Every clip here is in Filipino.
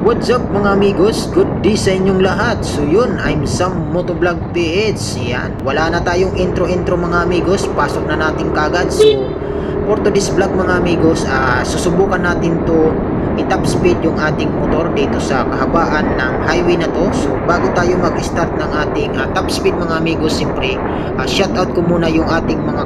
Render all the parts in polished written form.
What's up mga amigos? Good day sa inyong lahat. So yun, I'm Sam Motovlog PH. Yan, wala na tayong intro mga amigos. Pasok na natin kagad. So for today's vlog mga amigos, susubukan natin to i-top speed yung ating motor dito sa kahabaan ng highway na to. So bago tayo mag-start ng ating top speed mga amigos, siyempre shoutout ko muna yung ating mga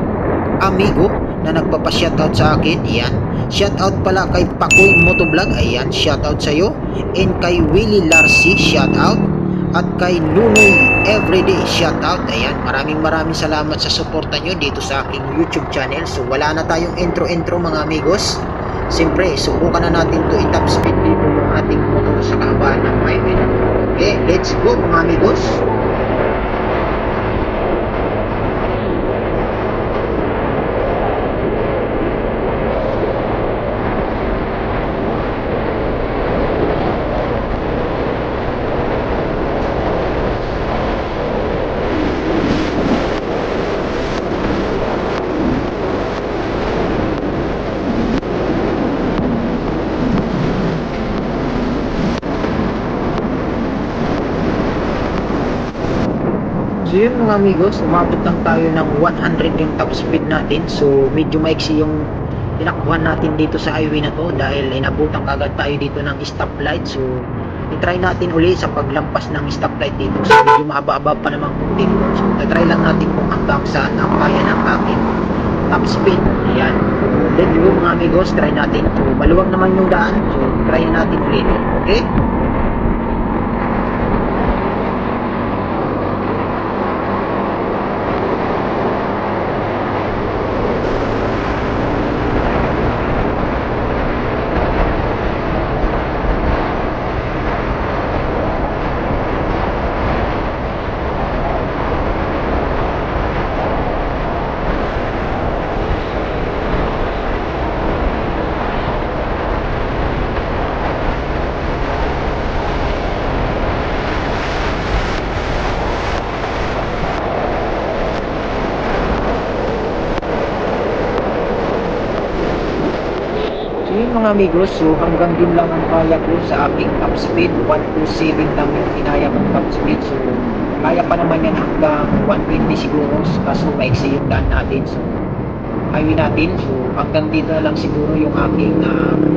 amigo na nagpapa-shoutout sa akin. Yan, shoutout pala kay Pakoy Motovlog, ayan, shoutout sa iyo. And kay Willie Larcy, shoutout. At kay Nunoy Everyday, shoutout. Ayan, maraming salamat sa suporta nyo dito sa aking YouTube channel. So wala na tayong intro mga amigos. Siyempre, subukan na natin to i-top speed dito yung ating motor sa kahabaan ng highway. Okay, let's go mga amigos. So yun mga amigos, umabot lang tayo ng 100 yung top speed natin. So medyo maiksi yung tinakbuhan natin dito sa highway na to dahil inabutan kagad tayo dito ng stoplight. So i-try natin uli sa paglampas ng stoplight dito. So medyo mahaba-haba pa naman kunti. So i-try lang natin kung hanggang saan ang kaya ng ating top speed. Ayan, let's go mga amigos, try natin. So maluwag naman yung daan, so try natin ulit. Okay. Mga amigos, so hanggang din lang ang kaya ko sa aking top speed. 127 lang yung kinaya kong top speed. So kaya pa naman yan hanggang 120 siguro, kaso maiksi yung daan natin. So highway natin, so hanggang dito na lang siguro yung aking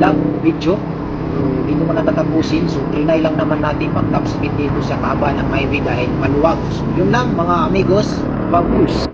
vlog video. So dito ko natatapusin. So trinay lang naman natin mag top speed dito sa kahabaan ng highway dahil maluwag. So yun lang mga amigos, bagus.